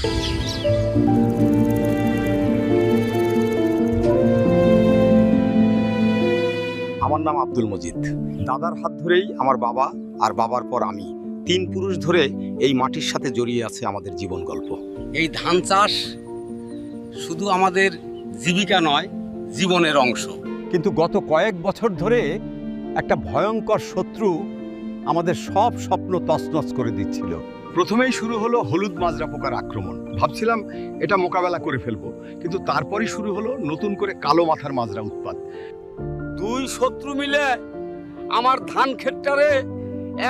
আমার নাম আব্দুল মজিদ। দাদার হাত ধরেই আমার বাবা, আর বাবার পর আমি, 3 পুরুষ ধরে এই মাটির সাথে জড়িয়ে আছে আমাদের জীবন গল্প। এই ধান চাষ শুধু আমাদের জীবিকা নয়, জীবনের অংশ। কিন্তু গত কয়েক বছর ধরে একটা ভয়ঙ্কর শত্রু আমাদের সব স্বপ্ন তছনছ করে দিচ্ছিল। প্রথমেই শুরু হলো হলুদ মাজরা পোকার আক্রমণ। ভাবছিলাম এটা মোকাবেলা করে ফেলবো, কিন্তু তারপরই শুরু হলো নতুন করে কালো মাথার মাজরা উৎপাত। 2 শত্রু মিলে আমার ধান ক্ষেতটারে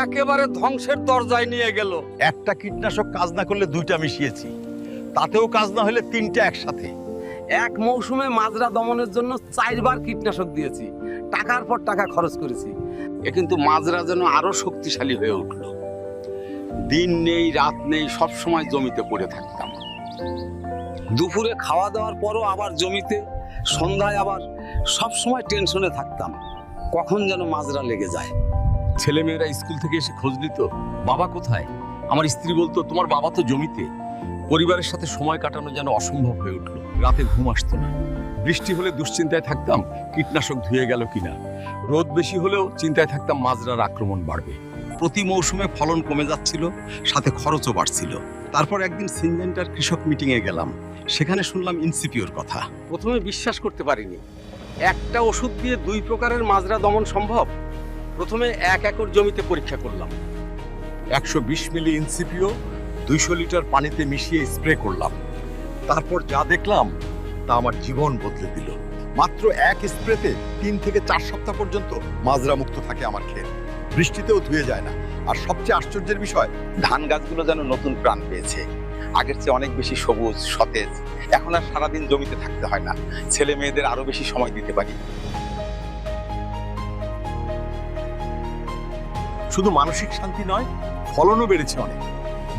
একেবারে ধ্বংসের দরজায় নিয়ে গেল। একটা কীটনাশক কাজ না করলে 2টা মিশিয়েছি, তাতেও কাজ না হলে 3টা একসাথে। এক মৌসুমে মাজরা দমনের জন্য 4 বার কীটনাশক দিয়েছি, টাকার পর টাকা খরচ করেছি। কিন্তু মাজরা যেন আরো শক্তিশালী হয়ে উঠল। দিন নেই রাত নেই, সব সময় জমিতে পড়ে থাকতাম। দুপুরে খাওয়া দাওয়ার পরও আবার জমিতে, সন্ধ্যায় আবার সব সময় টেনশনে থাকতাম, কখন যেন মাজরা লেগে যায়। ছেলেমেয়েরা স্কুল থেকে এসে খোঁজ নিত, বাবা কোথায়? আমার স্ত্রী বলতো, তোমার বাবা তো জমিতে। পরিবারের সাথে সময় কাটানো যেন অসম্ভব হয়ে উঠল। রাতে ঘুম আসতো না। বৃষ্টি হলে দুশ্চিন্তায় থাকতাম কীটনাশক ধুয়ে গেল কিনা। রোদ বেশি হলেও চিন্তায় থাকতাম মাজরার আক্রমণ বাড়বে। প্রতি মৌসুমে ফলন কমে যাচ্ছিল, সাথে খরচও বাড়ছিল। তারপর একদিন সিনজেন্টার কৃষক মিটিংয়ে গেলাম। সেখানে শুনলাম ইনসিপিওর কথা। প্রথমে বিশ্বাস করতে পারিনি, একটা ওষুধ দিয়ে 2 প্রকারের মাজরা দমন সম্ভব। প্রথমে 1 একর জমিতে পরীক্ষা করলাম। 120 মিলি ইনসিপিও 200 লিটার পানিতে মিশিয়ে স্প্রে করলাম। তারপর যা দেখলাম তা আমার জীবন বদলে দিল। মাত্র 1 স্প্রেতে 3 থেকে 4 সপ্তাহ পর্যন্ত মাজরা মুক্ত থাকে আমার ক্ষেত। বৃষ্টিতেও ধুয়ে যায় না। আর সবচেয়ে আশ্চর্যের বিষয়, ধান গাছগুলো যেন নতুন প্রাণ পেয়েছে। আগের চেয়ে অনেক বেশি সবুজ, সতেজ। এখন আর সারাদিন জমিতে থাকতে হয় না, ছেলে মেয়েদের আরো বেশি সময় দিতে পারি। শুধু মানসিক শান্তি নয়, ফলনও বেড়েছে অনেক।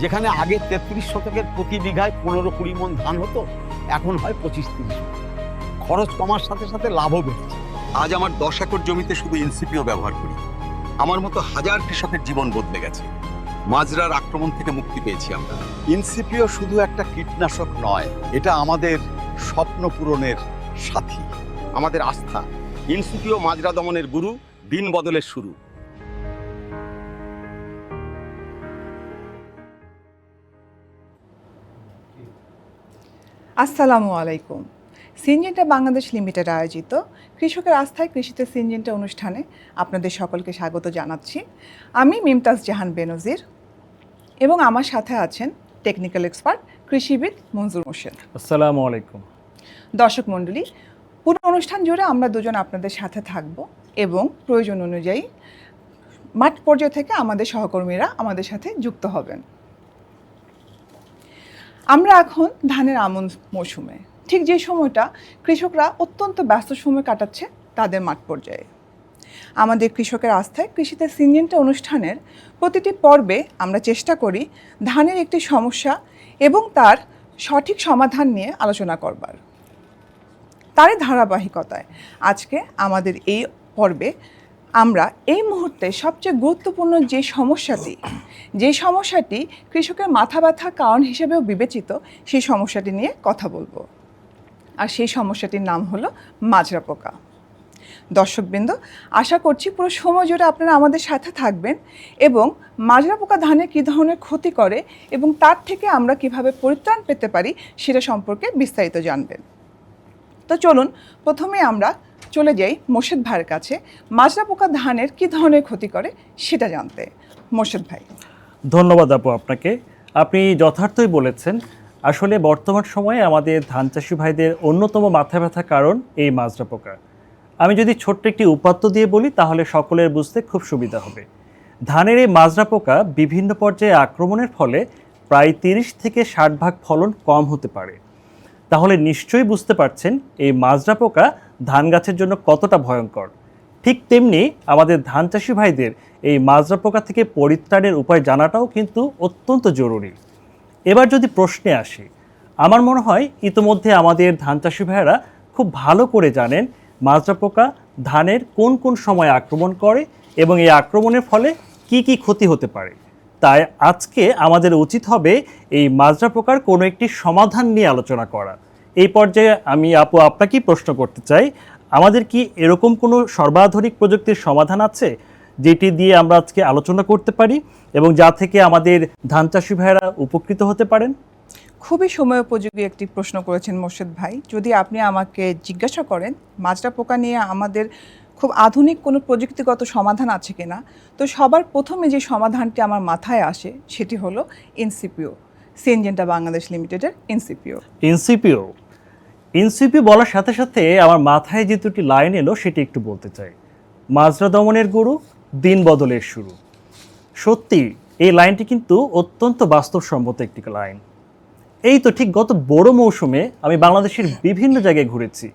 যেখানে আগে 33 শতকের প্রতি বিঘায় 15-20 মণ ধান হতো, এখন হয় 25-30 মণ। খরচ কমার সাথে সাথে লাভও বেড়েছে। আজ আমার 10 একর জমিতে শুধু ইনসিপিও ব্যবহার করি। আমার মতো হাজার কৃষকের জীবন বদলে গেছে। মাজরার আক্রমণ থেকে মুক্তি পেয়েছি আমরা। ইনসিপিও শুধু একটা কীটনাশক নয়, এটা আমাদের স্বপ্ন পূরণের সাথী, আমাদের আস্থা। ইনসিপিও মাজরা দমনের গুরু, দিন বদলের শুরু। আসসালামু আলাইকুম। সিনজেন্টা বাংলাদেশ লিমিটেড আয়োজিত কৃষকের আস্থায় কৃষিতে সিনজেন্টা অনুষ্ঠানে আপনাদের সকলকে স্বাগত জানাচ্ছি। আমি মিমতাজ জাহান বেনজির এবং আমার সাথে আছেন টেকনিক্যাল এক্সপার্ট কৃষিবিদ মঞ্জুর মোর্শেদ। আসসালামু আলাইকুম। দর্শক মণ্ডলী, পুরো অনুষ্ঠান জুড়ে আমরা দুজন আপনাদের সাথে থাকব এবং প্রয়োজন অনুযায়ী মাঠ পর্যায় থেকে আমাদের সহকর্মীরা আমাদের সাথে যুক্ত হবেন। আমরা এখন ধানের আমন মৌসুমে, ঠিক যে সময়টা কৃষকরা অত্যন্ত ব্যস্ত সময় কাটাচ্ছে তাদের মাঠ পর্যায়ে। আমাদের কৃষকের আস্থায় কৃষিতে সিনজেন্টা অনুষ্ঠানের প্রতিটি পর্বে আমরা চেষ্টা করি ধানের একটি সমস্যা এবং তার সঠিক সমাধান নিয়ে আলোচনা করবার। তারই ধারাবাহিকতায় আজকে আমাদের এই পর্বে আমরা এই মুহূর্তে সবচেয়ে গুরুত্বপূর্ণ যে সমস্যাটি কৃষকের মাথা ব্যথার কারণ হিসেবেও বিবেচিত, সেই সমস্যাটি নিয়ে কথা বলবো। আর সেই সমস্যাটির নাম হলো মাজরা পোকা। দর্শকবৃন্দ, আশা করছি পুরো সময় জুড়ে আপনারা আমাদের সাথে থাকবেন এবং মাজরা পোকা ধানের কী ধরনের ক্ষতি করে এবং তার থেকে আমরা কিভাবে পরিত্রাণ পেতে পারি সেটা সম্পর্কে বিস্তারিত জানবেন। তো চলুন প্রথমে আমরা চলে যাই মোর্শেদ ভাইয়ের কাছে, মাজরা পোকা ধানের কী ধরনের ক্ষতি করে সেটা জানতে। মোর্শেদ ভাই। ধন্যবাদ আপু আপনাকে। আপনি যথার্থই বলেছেন। আসলে বর্তমান সময়ে আমাদের ধান চাষি ভাইদের অন্যতম মাথা ব্যথা কারণ এই মাজরা পোকা। আমি যদি ছোট্ট একটি উপাত্ত দিয়ে বলি তাহলে সকলের বুঝতে খুব সুবিধা হবে। ধানের এই মাজরা পোকা বিভিন্ন পর্যায়ে আক্রমণের ফলে প্রায় 30 থেকে 60 ভাগ ফলন কম হতে পারে। তাহলে নিশ্চয়ই বুঝতে পারছেন এই মাজরা পোকা ধান গাছের জন্য কতটা ভয়ঙ্কর। ঠিক তেমনি আমাদের ধান চাষি ভাইদের এই মাজরা পোকা থেকে পরিত্রাণের উপায় জানাটাও কিন্তু অত্যন্ত জরুরি। এবার যদি প্রশ্নে আসি, আমার মনে হয় ইতোমধ্যে আমাদের ধান চাষি ভাইয়েরা খুব ভালো করে জানেন মাজরা পোকা ধানের কোন কোন সময় আক্রমণ করে এবং এই আক্রমণের ফলে কি কি ক্ষতি হতে পারে। তাই আজকে আমাদের উচিত হবে এই মাজরা পোকার কোনো একটি সমাধান নিয়ে আলোচনা করা। এই পর্যায়ে আমি আপু আপনাকেই প্রশ্ন করতে চাই, আমাদের কি এরকম কোনো সর্বাধুনিক প্রযুক্তির সমাধান আছে যেটি দিয়ে আমরা আজকে আলোচনা করতে পারি এবং যা থেকে আমাদের ধান চাষি ভাইয়েরা উপকৃত হতে পারেন? খুবই সময়োপযোগী একটি প্রশ্ন করেছেন মোর্শেদ ভাই। যদি আপনি আমাকে জিজ্ঞাসা করেন মাজরা পোকা নিয়ে আমাদের খুব আধুনিক কোনো প্রযুক্তিগত সমাধান আছে কিনা, তো সবার প্রথমে যে সমাধানটি আমার মাথায় আসে সেটি হলো ইনসিপিও, সিনজেন্টা বাংলাদেশ লিমিটেডের ইনসিপিও। ইনসিপিও বলার সাথে সাথে আমার মাথায় যে দুটি লাইন এলো সেটি একটু বলতে চাই। মাজরা দমনের গুরু, দিন বদলের শুরু। সত্যি এই লাইনটি কিন্তু অত্যন্ত বাস্তবসম্মত একটি লাইন। এই তো ঠিক গত বড় মৌসুমে আমি বাংলাদেশের বিভিন্ন জায়গায় ঘুরেছি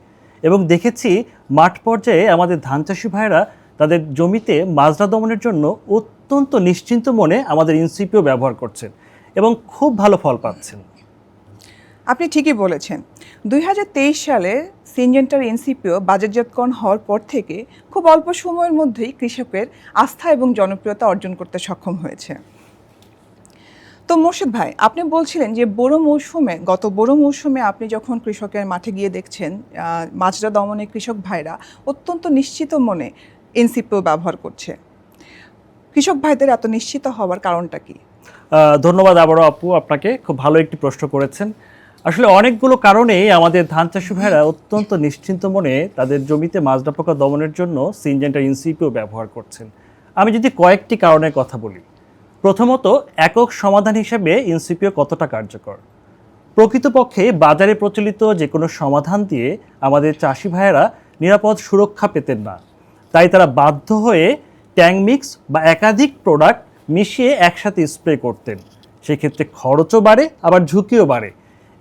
এবং দেখেছি মাঠ পর্যায়ে আমাদের ধান চাষি ভাইরা তাদের জমিতে মাজরা দমনের জন্য অত্যন্ত নিশ্চিন্ত মনে আমাদের ইনসিপিও ব্যবহার করছেন এবং খুব ভালো ফল পাচ্ছেন। আপনি ঠিকই বলেছেন। 2023 সালে সিনজেন্টার ইনসিপিও বাজারজাতকরণ হওয়ার পর থেকে খুব অল্প সময়ের মধ্যেই কৃষকের আস্থা এবং জনপ্রিয়তা অর্জন করতে সক্ষম হয়েছে। তো মোর্শেদ ভাই, আপনি বলছিলেন যে গত বড় মৌসুমে আপনি যখন কৃষকের মাঠে গিয়ে দেখছেন মাজরা দমনে কৃষক ভাইরা অত্যন্ত নিশ্চিত মনে ইনসিপিও ব্যবহার করছে। কৃষক ভাইদের এত নিশ্চিত হওয়ার কারণটা কি? ধন্যবাদ আবারও আপু, আপনাকে খুব ভালো একটি প্রশ্ন করেছেন। আসলে অনেকগুলো কারণেই আমাদের ধান চাষি ভাইরা অত্যন্ত নিশ্চিন্ত মনে তাদের জমিতে মাজরা পোকা দমনের জন্য সিনজেন্টা ইনসিপিও ব্যবহার করছেন। আমি যদি কয়েকটি কারণের কথা বলি, প্রথমত একক সমাধান হিসেবে ইনসিপিও কতটা কার্যকর। প্রকৃতপক্ষে বাজারে প্রচলিত যে কোনো সমাধান দিয়ে আমাদের চাষি ভাইয়েরা নিরাপদ সুরক্ষা পেতেন না, তাই তারা বাধ্য হয়ে ট্যাঙ্ক মিক্স বা একাধিক প্রোডাক্ট মিশিয়ে একসাথে স্প্রে করতেন। সেক্ষেত্রে খরচও বাড়ে, আবার ঝুঁকিও বাড়ে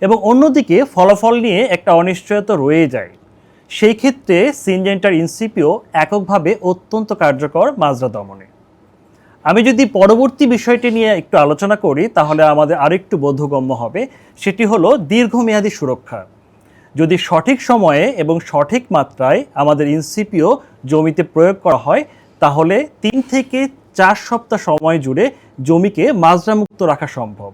এবং অন্যদিকে ফলাফল নিয়ে একটা অনিশ্চয়তা রয়ে যায়। সেই ক্ষেত্রে সিনজেন্টার ইনসিপিও এককভাবে অত্যন্ত কার্যকর মাজরা দমনে। আমি যদি পরবর্তী বিষয়টি নিয়ে একটু আলোচনা করি তাহলে আমাদের আরেকটু বোধগম্য হবে, সেটি হলো দীর্ঘমেয়াদী সুরক্ষা। যদি সঠিক সময়ে এবং সঠিক মাত্রায় আমাদের ইনসিপিও জমিতে প্রয়োগ করা হয় তাহলে 3 থেকে 4 সপ্তাহ সময় জুড়ে জমিকে মাজরামুক্ত রাখা সম্ভব।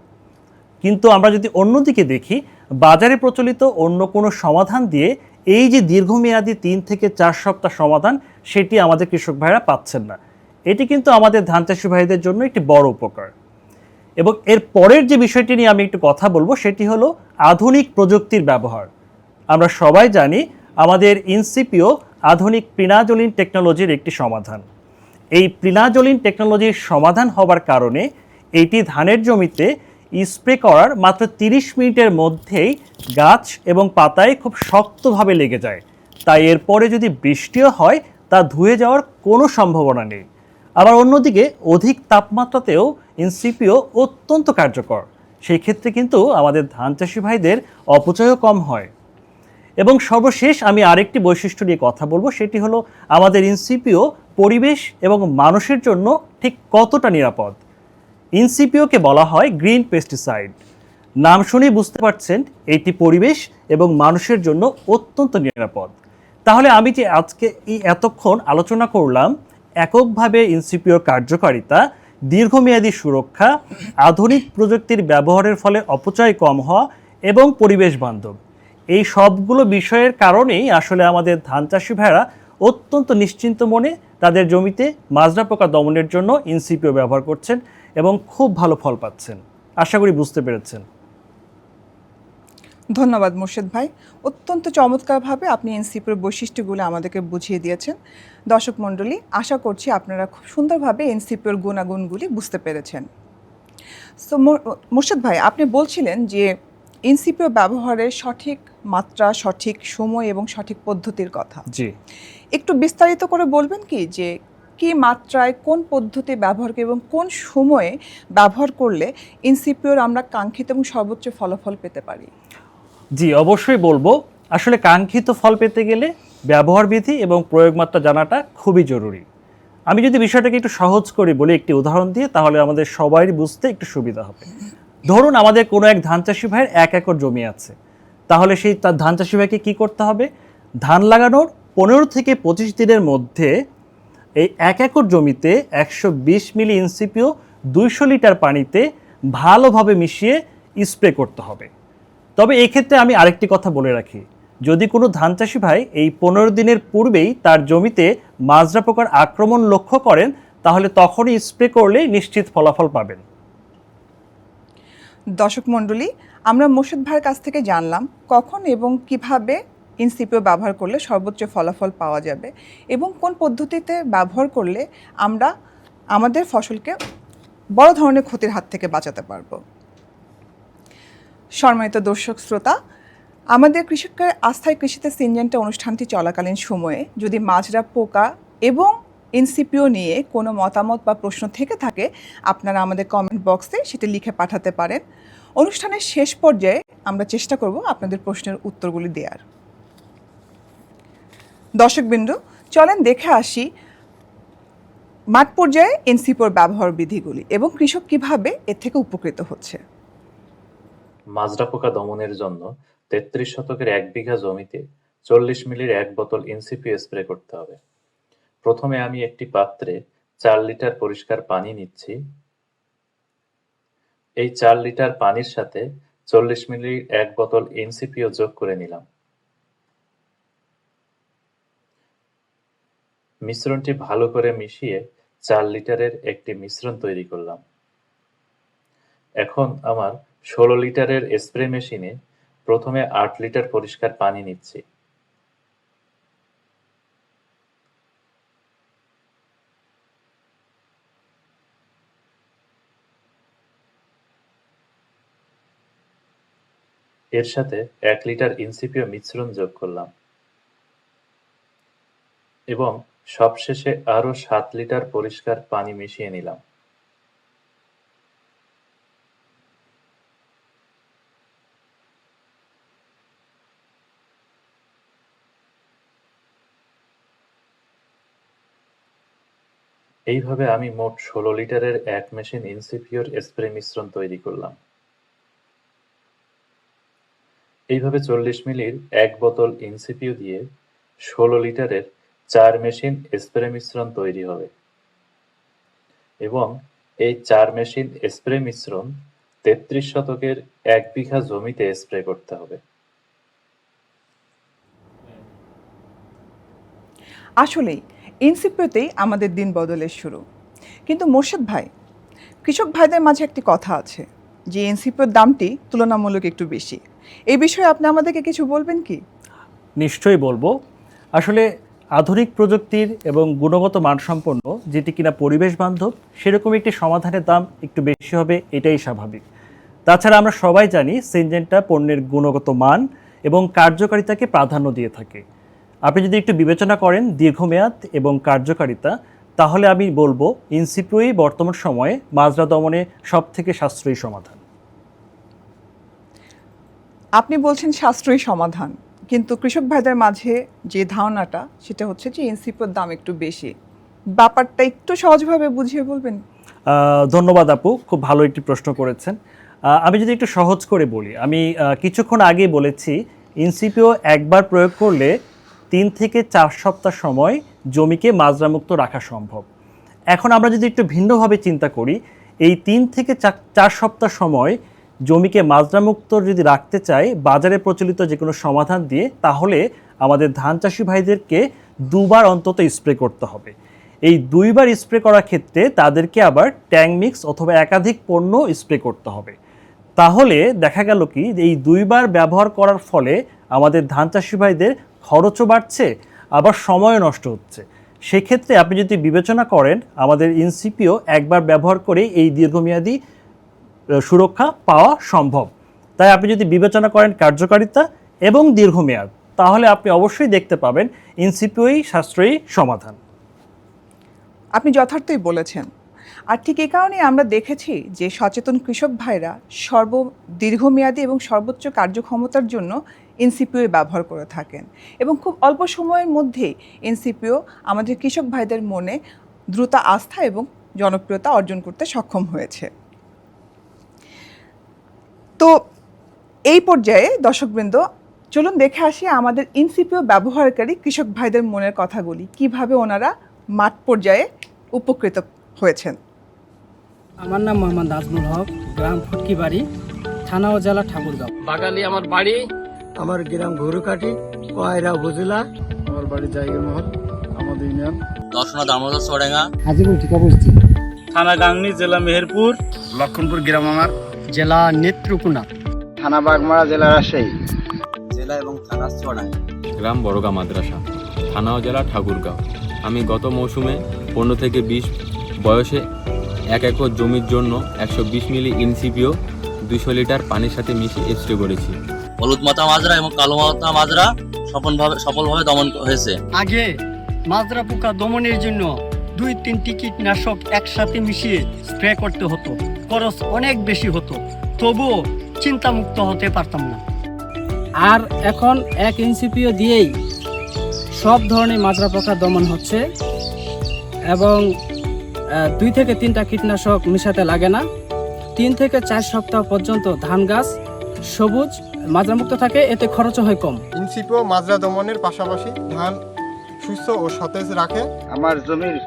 কিন্তু আমরা যদি অন্যদিকে দেখি, বাজারে প্রচলিত অন্য কোনো সমাধান দিয়ে এই যে দীর্ঘমেয়াদী 3 থেকে 4 সপ্তাহ সমাধান, সেটি আমাদের কৃষক ভাইরা পাচ্ছেন না। এটি কিন্তু আমাদের ধান চাষি ভাইদের জন্য একটি বড় উপকার। এবং এর পরের যে বিষয়টি নিয়ে আমি একটু কথা বলবো সেটি হলো আধুনিক প্রযুক্তির ব্যবহার। আমরা সবাই জানি আমাদের ইনসিপিও আধুনিক প্রিনাজোলিন টেকনোলজির একটি সমাধান। এই প্রিনাজোলিন টেকনোলজির সমাধান হবার কারণে এটি ধানের জমিতে স্প্রে করার মাত্র 30 মিনিটের মধ্যেই গাছ এবং পাতায় খুব শক্তভাবে লেগে যায়। তাই এরপরে যদি বৃষ্টিও হয় তা ধুয়ে যাওয়ার কোনো সম্ভাবনা নেই। আবার অন্যদিকে অধিক তাপমাত্রাতেও ইনসিপিও অত্যন্ত কার্যকর। সেই ক্ষেত্রে কিন্তু আমাদের ধান চাষি ভাইদের অপচয়ও কম হয়। এবং সর্বশেষ আমি আরেকটি বৈশিষ্ট্য নিয়ে কথা বলবো, সেটি হলো আমাদের ইনসিপিও পরিবেশ এবং মানুষের জন্য ঠিক কতটা নিরাপদ। ইনসিপিওকে বলা হয় গ্রিন পেস্টিসাইড। নাম শুনেই বুঝতে পারছেন এটি পরিবেশ এবং মানুষের জন্য অত্যন্ত নিরাপদ। তাহলে আমি যে আজকে এতক্ষণ আলোচনা করলাম এককভাবে ইনসিপিওর কার্যকারিতা, দীর্ঘমেয়াদী সুরক্ষা, আধুনিক প্রযুক্তির ব্যবহারের ফলে অপচয় কম হওয়া এবং পরিবেশ বান্ধব, এই সবগুলো বিষয়ের কারণেই আসলে আমাদের ধান চাষি ভাইরা অত্যন্ত নিশ্চিন্ত মনে তাদের জমিতে মাজরা পোকা দমনের জন্য ইনসিপিও ব্যবহার করছেন এবং খুব ভালো ফল পাচ্ছেন। আশা করি বুঝতে পেরেছেন। ধন্যবাদ মোর্শেদ ভাই, অত্যন্ত চমৎকারভাবে আপনি এনসিপির বৈশিষ্ট্যগুলো আমাদেরকে বুঝিয়ে দিয়েছেন। দর্শক মণ্ডলী, আশা করছি আপনারা খুব সুন্দরভাবে এনসিপির গুণাগুণগুলি বুঝতে পেরেছেন। সো মোর্শেদ ভাই, আপনি বলছিলেন যে এনসিপিও ব্যবহারের সঠিক মাত্রা, সঠিক সময় এবং সঠিক পদ্ধতির কথা। জি, একটু বিস্তারিত করে বলবেন কি যে কী মাত্রায় কোন পদ্ধতি ব্যবহার করে এবং কোন সময়ে ব্যবহার করলে এনসিপিওর আমরা কাঙ্ক্ষিত এবং সর্বোচ্চ ফলাফল পেতে পারি? জি অবশ্যই বলবো। আসলে কাঙ্ক্ষিত ফল পেতে গেলে ব্যবহার বিধি এবং প্রয়োগ মাত্রা জানাটা খুবই জরুরি। আমি যদি বিষয়টাকে একটু সহজ করে বলি একটি উদাহরণ দিয়ে, তাহলে আমাদের সবাই বুঝতে একটু সুবিধা হবে। ধরুন আমাদের কোনো এক ধান চাষি ভাইয়ের 1 একর জমি আছে, তাহলে সেই তার ধান চাষি ভাইকে কী করতে হবে? ধান লাগানোর 15 থেকে 25 দিনের মধ্যে এই 1 একর জমিতে 120 মিলি ইনসিপিও 200 লিটার পানিতে ভালোভাবে মিশিয়ে স্প্রে করতে হবে। তবে এক্ষেত্রে আমি আরেকটি কথা বলে রাখি, যদি কোনো ধান চাষি ভাই এই 15 দিনের পূর্বেই তার জমিতে মাজরা পোকার আক্রমণ লক্ষ্য করেন, তাহলে তখনই স্প্রে করলে নিশ্চিত ফলাফল পাবেন। দর্শক মণ্ডলী, আমরা মোর্শেদ ভাইয়ের কাছ থেকে জানলাম কখন এবং কিভাবে ইনসিপিও ব্যবহার করলে সর্বোচ্চ ফলাফল পাওয়া যাবে এবং কোন পদ্ধতিতে ব্যবহার করলে আমরা আমাদের ফসলকে বড় ধরনের ক্ষতির হাত থেকে বাঁচাতে পারব। সম্মানিত দর্শক শ্রোতা, আমাদের কৃষকের আস্থায় কৃষিতে সিনজেন্টা অনুষ্ঠানটি চলাকালীন সময়ে যদি মাজরা পোকা এবং ইনসিপিও নিয়ে কোনো মতামত বা প্রশ্ন থেকে থাকে, আপনারা আমাদের কমেন্ট বক্সে সেটা লিখে পাঠাতে পারেন। অনুষ্ঠানের শেষ পর্যায়ে আমরা চেষ্টা করব আপনাদের প্রশ্নের উত্তরগুলি দেওয়ার। দর্শকবৃন্দ, চলেন দেখে আসি মাঠ পর্যায়ে ইনসিপিওর ব্যবহার বিধিগুলি এবং কৃষক কিভাবে এর থেকে উপকৃত হচ্ছে। মাজরা পোকা দমনের জন্য 33 শতকের 1 বিঘা জমিতে 40 মিলির 1 বোতল ইনসিপিও স্প্রে করতে হবে। প্রথমে আমি একটি পাত্রে 4 লিটার পরিষ্কার পানি নিচ্ছি। এই 4 লিটার পানির সাথে 40 মিলির 1 বোতল ইনসিপিও যোগ করে নিলাম। মিশ্রণটি ভালো করে মিশিয়ে 4 লিটারের একটি মিশ্রণ তৈরি করলাম। এখন আমার 16 লিটারের স্প্রে মেশিনে প্রথমে 8 লিটার পরিষ্কার পানি নিচ্ছি। এর সাথে 1 লিটার ইনসিপিও মিশ্রণ যোগ করলাম এবং সবশেষে আরো 7 লিটার পরিষ্কার পানি মিশিয়ে নিলাম। এইভাবে আমি মোট 16 লিটারের 1 মেশিন ইনসিপিওর স্প্রে মিশ্রণ তৈরি করলাম। এইভাবে 40 মিলির 1 বোতল ইনসিপিও দিয়ে 16 লিটারের 4 মেশিন স্প্রে মিশ্রণ তৈরি হবে এবং এই 4 মেশিন স্প্রে মিশ্রণ 33 শতকের 1 বিঘা জমিতে স্প্রে করতে হবে। আসলেই ইনসিপিওতেই আমাদের দিন বদলের শুরু। কিন্তু মোর্শেদ ভাই, কৃষক ভাইদের মাঝে একটি কথা আছে যে ইনসিপিওর দামটি তুলনামূলক একটু বেশি। এই বিষয়ে আপনি আমাদেরকে কিছু বলবেন কি? নিশ্চয়ই বলবো। আসলে আধুনিক প্রযুক্তির এবং গুণগত মানসম্পন্ন যেটি কিনা পরিবেশ বান্ধব, সেরকম একটি সমাধানের দাম একটু বেশি হবে, এটাই স্বাভাবিক। তাছাড়া আমরা সবাই জানি সিনজেন্টা পণ্যের গুণগত মান এবং কার্যকারিতাকে প্রাধান্য দিয়ে থাকে। আপনি যদি একটু বিবেচনা করেন দীর্ঘমেয়াদ এবং কার্যকারিতা, তাহলে আমি বলবো ইনসিপিওই বর্তমান সময়ে মাজরা দমনে সবথেকে সাশ্রয়ী সমাধান। আপনি বলছেন সাশ্রয়ী সমাধান, কিন্তু কৃষক ভাইদের মাঝে যে ধারণাটা সেটা হচ্ছে যে ইনসিপিওর দাম একটু বেশি। ব্যাপারটা একটু সহজভাবে বুঝিয়ে বলবেন? ধন্যবাদ আপু, খুব ভালো একটি প্রশ্ন করেছেন। আমি যদি একটু সহজ করে বলি, আমি কিছুক্ষণ আগেই বলেছি ইনসিপিও একবার প্রয়োগ করলে 3 থেকে 4 সপ্তাহ সময় জমিকে মাজরামুক্ত রাখা সম্ভব। এখন আমরা যদি একটু ভিন্নভাবে চিন্তা করি, এই 3 থেকে 4 সপ্তাহ সময় জমিকে মাজরামুক্ত যদি রাখতে চাই বাজারে প্রচলিত যে কোনো সমাধান দিয়ে, তাহলে আমাদের ধান চাষি ভাইদেরকে 2 বার অন্তত স্প্রে করতে হবে। এই 2 বার স্প্রে করার ক্ষেত্রে তাদেরকে আবার ট্যাঙ্ক মিক্স অথবা একাধিক পণ্য স্প্রে করতে হবে। তাহলে দেখা গেল কি এই 2 বার ব্যবহার করার ফলে আমাদের ধান চাষি ভাইদের খরচও বাড়ছে, আবার সময়ও নষ্ট হচ্ছে। সেক্ষেত্রে আপনি যদি বিবেচনা করেন, আমাদের ইনসিপিও একবার ব্যবহার করে এই দীর্ঘমেয়াদী সুরক্ষা পাওয়া সম্ভব। তাই আপনি যদি বিবেচনা করেন কার্যকারিতা এবং দীর্ঘমেয়াদ, তাহলে আপনি অবশ্যই দেখতে পাবেন ইনসিপিওই সাশ্রয়ী সমাধান। আপনি যথার্থই বলেছেন। আর ঠিক এই কারণেই আমরা দেখেছি যে সচেতন কৃষক ভাইরা দীর্ঘমেয়াদী এবং সর্বোচ্চ কার্যক্ষমতার জন্য ইনসিপিও ব্যবহার করে থাকেন এবং খুব অল্প সময়ের মধ্যেই ইনসিপিও আমাদের কৃষক ভাইদের মনে দ্রুত আস্থা এবং জনপ্রিয়তা অর্জন করতে সক্ষম হয়েছে। তো এই পর্যায়ে দর্শকবৃন্দ, চলুন দেখে আসি আমাদের ইনসিপিও ব্যবহারকারী কৃষক ভাইদের মনের কথাগুলি, কিভাবে ওনারা মাঠ পর্যায়ে উপকৃত হয়েছেন। আমার নাম মোহাম্মদ নাজমুল হক, গ্রাম ফুটকিবাড়ি, থানা ও জেলা ঠাকুরগাঁও। বাগালি আমার বাড়ি। আমার গ্রাম ঘুরুকাটি, কয়রা উপজেলা। আমার বাড়ি জায়গা মহল, আমাদের ইউনিয়ন। দর্শনা দামোদর চড়েঙ্গা, হাজিপুর ঠিকা বসছি। থানা গাংনী, জেলা মেহেরপুর। লক্ষণপুর গ্রাম আমার। জেলা নেত্রকোনা। থানা বাগমারা, জেলা রাজশাহী। জেলা এবং থানা চড়াঙ্গা। গ্রাম বড়গা মাদ্রাসা, থানা ও জেলা ঠাকুরগাঁও। আমি গত মৌসুমে 15 থেকে 20 বয়সে 1 একর জমির জন্য 120 মিলি ইনসিপিও 200 লিটার পানির সাথে মিশিয়ে স্প্রে করেছি। হলুদ মাথা মাজরা এবং কালো মাথা মাজরা সফলভাবে দমন হয়েছে। আগে মাজরা পোকা দমনের জন্য 2-3টি কীটনাশক একসাথে মিশিয়ে স্প্রে করতে হতো, খরচ অনেক বেশি হতো, তবুও চিন্তামুক্ত হতে পারতাম না। আর এখন 1 এনসিপিও দিয়েই সব ধরনের মাজরা পোকা দমন হচ্ছে এবং 2 থেকে 3টা কীটনাশক মেশাতে লাগে না। 3 থেকে 4 সপ্তাহ পর্যন্ত ধান গাছ সবুজ মাজরামুক্ত থাকে, এতে খরচও হয় কম। ইনসিপিও মাজরা দমনের পাশাপাশি ধান সুস্থ ও সতেজ রাখে। আমার জমির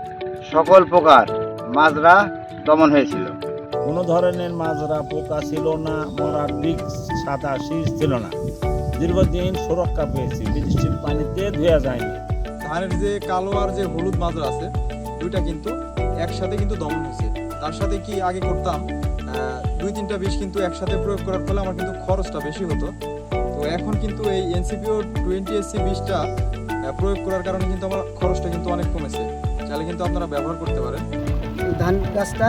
সকল প্রকার মাজরা দমন হয়েছিল। কোনো ধরনের মাজরা পোকা ছিল না, মরার দিক সাদা শীষ ছিল না। দীর্ঘদিন সুরক্ষা পেয়েছি, বৃষ্টির পানিতে ধুয়ে যায়নি। ধানের যে কালো আর যে হলুদ মাজরা আছে, দুইটা কিন্তু একসাথে কিন্তু দমন হয়েছে। তার সাথে কি আগে করতাম 2-3টা বিষ কিন্তু একসাথে প্রয়োগ করার ফলে আমার কিন্তু খরচটা বেশি হতো। তো এখন কিন্তু এই এনসিপিও 20SC বিষটা প্রয়োগ করার কারণে কিন্তু আমার খরচটা কিন্তু অনেক কমেছে। চাইলে কিন্তু আপনারা ব্যবহার করতে পারেন। ধান গাছটা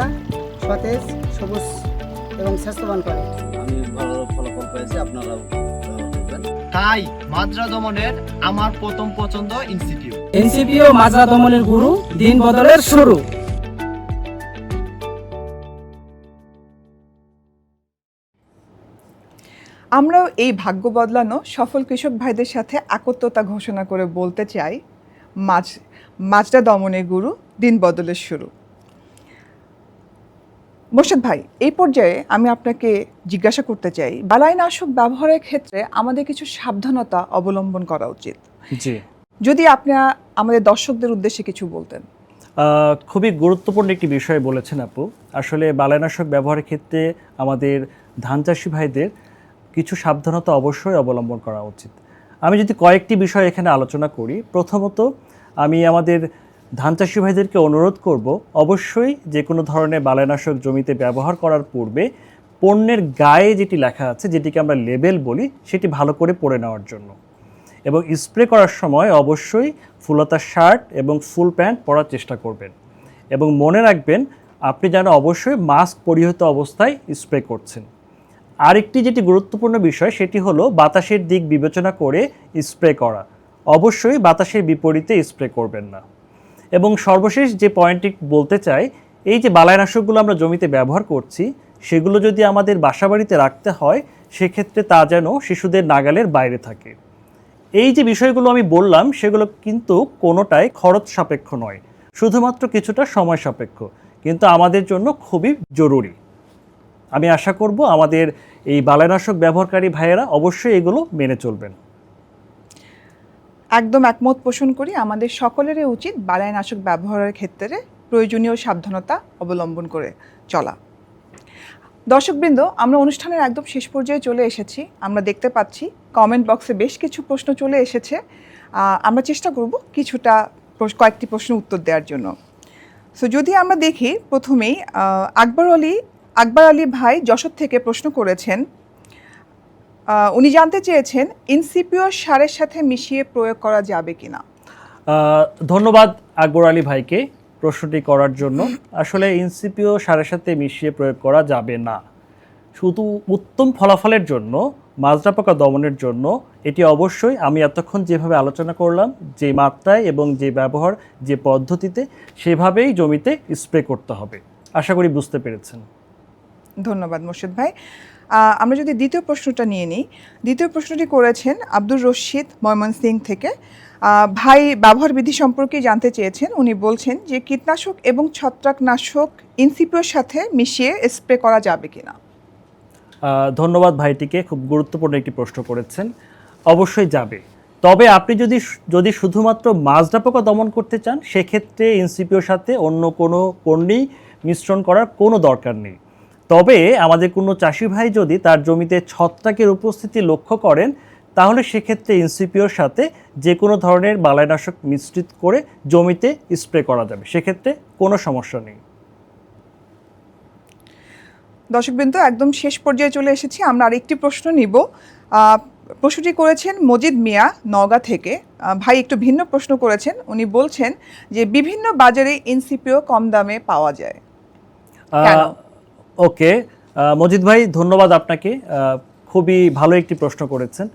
সতেজ, সবুজ এবং স্বাস্থ্যবান করে। আমি ভালো ফলাফল পেয়েছি, আপনারাও তাই মাজরা দমনের আমার প্রথম পছন্দ ইনসিপিও। এনসিপিও মাজরা দমনের গুরু, দিন বদলের শুরু। আমরাও এই ভাগ্য বদলানো সফল কৃষক ভাইদের সাথে একত্রতা ঘোষণা করে বলতে চাই, মাজরা দমনের গুরু, দিন বদলের শুরু। মোর্শেদ ভাই, এই পর্যায়ে আমি আপনাকে জিজ্ঞাসা করতে চাই, বালাইনাশক ব্যবহারের ক্ষেত্রে আমাদের কিছু সাবধানতা অবলম্বন করা উচিত। জি, যদি আপনি আমাদের দর্শকদের উদ্দেশ্যে কিছু বলতেন। খুবই গুরুত্বপূর্ণ একটি বিষয় বলেছেন আপু। আসলে বালাইনাশক ব্যবহারের ক্ষেত্রে আমাদের ধান চাষি ভাইদের কিছু সাবধানতা অবশ্যই অবলম্বন করা উচিত। আমি যদি কয়েকটি বিষয় এখানে আলোচনা করি, প্রথমত আমি আমাদের ধান চাষি ভাইদেরকে অনুরোধ করব, অবশ্যই যে কোনো ধরনের বালাইনাশক জমিতে ব্যবহার করার পূর্বে পণ্যের গায়ে যেটি লেখা আছে, যেটিকে আমরা লেবেল বলি, সেটি ভালো করে পড়ে নেওয়ার জন্য। এবং স্প্রে করার সময় অবশ্যই ফুলতা শার্ট এবং ফুল প্যান্ট পরার চেষ্টা করবেন। এবং মনে রাখবেন, আপনি যেন অবশ্যই মাস্ক পরিহিত অবস্থায় স্প্রে করছেন। আরেকটি যেটি গুরুত্বপূর্ণ বিষয়, সেটি হলো বাতাসের দিক বিবেচনা করে স্প্রে করা। অবশ্যই বাতাসের বিপরীতে স্প্রে করবেন না। এবং সর্বশেষ যে পয়েন্টটি বলতে চাই, এই যে বালাইনাশকগুলো আমরা জমিতে ব্যবহার করছি, সেগুলো যদি আমাদের বাসাবাড়িতে রাখতে হয়, সেক্ষেত্রে তা যেন শিশুদের নাগালের বাইরে থাকে। এই যে বিষয়গুলো আমি বললাম, সেগুলো কিন্তু কোনোটাই খরচ সাপেক্ষ নয়, শুধুমাত্র কিছুটা সময় সাপেক্ষ, কিন্তু আমাদের জন্য খুবই জরুরি। আমি আশা করব আমাদের এই বালাইনাশক ব্যবহারকারী ভাইয়েরা অবশ্যই এগুলো মেনে চলবেন। একদম একমত পোষণ করি। আমাদের সকলেরই উচিত বালাইনাশক ব্যবহারের ক্ষেত্রে প্রয়োজনীয় সাবধানতা অবলম্বন করে চলা। দর্শকবৃন্দ, আমরা অনুষ্ঠানের একদম শেষ পর্যায়ে চলে এসেছি। আমরা দেখতে পাচ্ছি কমেন্ট বক্সে বেশ কিছু প্রশ্ন চলে এসেছে। আমরা চেষ্টা করব কয়েকটি প্রশ্নের উত্তর দেওয়ার জন্য। সো যদি আমরা দেখি, প্রথমেই আকবর আলী ভাই যশোর থেকে প্রশ্ন করেছেন। উনি জানতে চেয়েছেন, ইনসিপিও সারের সাথে মিশিয়ে প্রয়োগ করা যাবে কিনা। ধন্যবাদ আকবর আলী ভাইকে প্রশ্নটি করার জন্য। আসলে ইনসিপিও সারের সাথে মিশিয়ে প্রয়োগ করা যাবে না। শুধু উত্তম ফলাফলের জন্য, মাজরা পোকা দমনের জন্য এটি অবশ্যই আমি এতক্ষণ যেভাবে আলোচনা করলাম, যে মাত্রায় এবং যে ব্যবহার, যে পদ্ধতিতে, সেভাবেই জমিতে স্প্রে করতে হবে। আশা করি বুঝতে পেরেছেন। ধন্যবাদ মোর্শেদ ভাই। আমরা যদি দ্বিতীয় প্রশ্নটা নিয়ে নিই, দ্বিতীয় প্রশ্নটি করেছেন আব্দুর রশিদ ময়মনসিং থেকে। ভাই ব্যবহার বিধি সম্পর্কে জানতে চেয়েছেন। উনি বলছেন যে কীটনাশক এবং ছত্রাকনাশক ইনসিপিওর সাথে মিশিয়ে স্প্রে করা যাবে কিনা। ধন্যবাদ ভাইটিকে, খুব গুরুত্বপূর্ণ একটি প্রশ্ন করেছেন। অবশ্যই যাবে, তবে আপনি যদি শুধুমাত্র মাজরা পোকা দমন করতে চান, সেক্ষেত্রে ইনসিপিওর সাথে অন্য কোনো পণ্যই মিশ্রণ করার কোনো দরকার নেই। তবে আমাদের কোনো চাষি ভাই যদি তার জমিতে ছত্রাকের উপস্থিতি লক্ষ্য করেন, তাহলে সেক্ষেত্রে ইনসিপিওর সাথে যে কোনো ধরনের বালাইনাশক মিশ্রিত করে জমিতে স্প্রে করা যাবে, সেক্ষেত্রে কোনো সমস্যা নেই। দর্শকবৃন্দ, একদম শেষ পর্যায়ে চলে এসেছি। আমরা আরেকটি প্রশ্ন নিব। প্রশ্নটি করেছেন মজিদ মিয়া, নওগাঁ থেকে। ভাই একটু ভিন্ন প্রশ্ন করেছেন। উনি বলছেন যে বিভিন্ন বাজারে ইনসিপিও কম দামে পাওয়া যায় কেন? ওকে মজিদ ভাই, ধন্যবাদ আপনাকে। খুবই ভালো একটি প্রশ্ন করেছেন।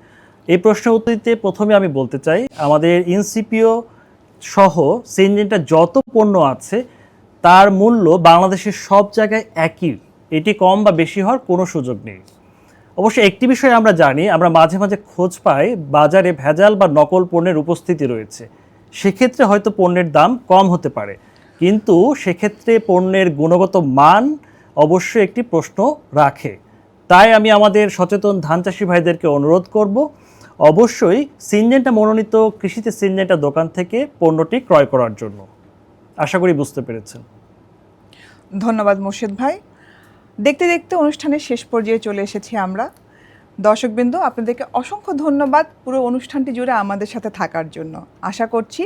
এই প্রশ্নের উত্তর দিতে প্রথমে আমি বলতে চাই, আমাদের ইনসিপিও সহ সিনজেন্টা যত পণ্য আছে তার মূল্য বাংলাদেশের সব জায়গায় একই, এটি কম বা বেশি হওয়ার কোনো সুযোগ নেই। অবশ্য একটি বিষয় আমরা জানি, আমরা মাঝে মাঝে খোঁজ পাই বাজারে ভেজাল বা নকল পণ্যের উপস্থিতি রয়েছে। সেক্ষেত্রে হয়তো পণ্যের দাম কম হতে পারে, কিন্তু সেক্ষেত্রে পণ্যের গুণগত মান অবশ্যই একটি প্রশ্ন রাখে। তাই আমি আমাদের সচেতন ধান চাষি ভাইদেরকে অনুরোধ করব, অবশ্যই সিনজেন্টা মনোনীত কৃষিতে সিনজেন্টা দোকান থেকে পণ্যটি ক্রয় করার জন্য। আশা করি বুঝতে পেরেছেন। ধন্যবাদ মোর্শেদ ভাই। দেখতে দেখতে অনুষ্ঠানের শেষ পর্যায়ে চলে এসেছি আমরা। দর্শকবৃন্দ, আপনাদেরকে অসংখ্য ধন্যবাদ পুরো অনুষ্ঠানটি জুড়ে আমাদের সাথে থাকার জন্য। আশা করছি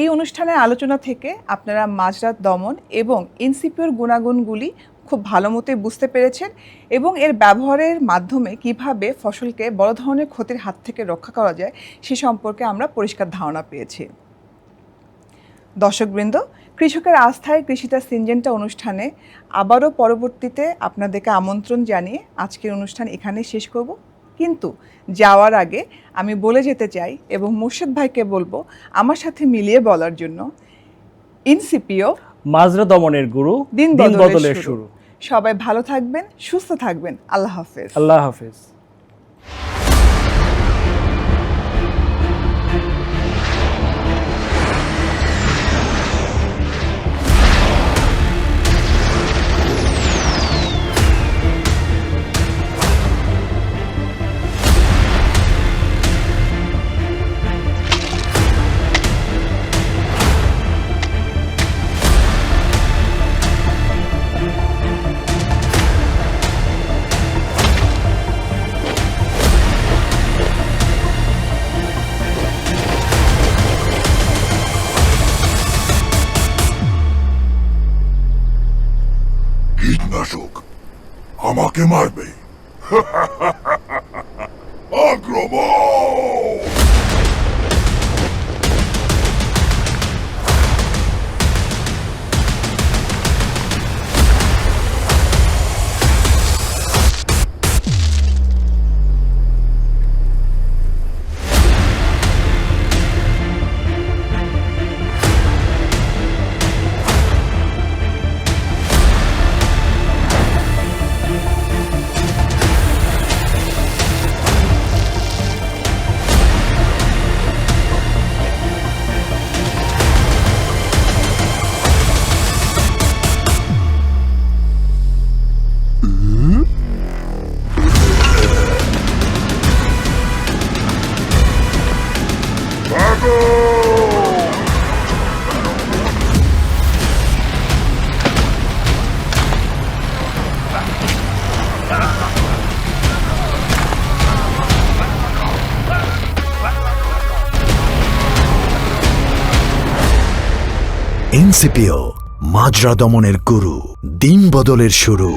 এই অনুষ্ঠানের আলোচনা থেকে আপনারা মাজরা দমন এবং ইনসিপিওর গুণাগুণগুলি খুব ভালো মতোই বুঝতে পেরেছেন এবং এর ব্যবহারের মাধ্যমে কিভাবে ফসলকে বড় ধরনের ক্ষতির হাত থেকে রক্ষা করা যায় সে সম্পর্কে আমরা পরিষ্কার ধারণা পেয়েছি। দর্শকবৃন্দ, কৃষকের আস্থায় কৃষিতে সিনজেন্টা অনুষ্ঠানে আবারও পরবর্তীতে আপনাদেরকে আমন্ত্রণ জানিয়ে আজকের অনুষ্ঠান এখানেই শেষ করব। কিন্তু যাওয়ার আগে আমি বলে যেতে চাই এবং মোর্শেদ ভাইকে বলবো আমার সাথে মিলিয়ে বলার জন্য, ইনসিপিও মাজরা দমনের গুরু, দিন বদলের শুরু। সবাই ভালো থাকবেন, সুস্থ থাকবেন। আল্লাহ হাফেজ। আল্লাহ হাফেজ। কীটনাশক আমাকে মারবে? আক্রমণ! ইনসিপিও, মাজরা দমনের গুরু, দিন বদলের শুরু।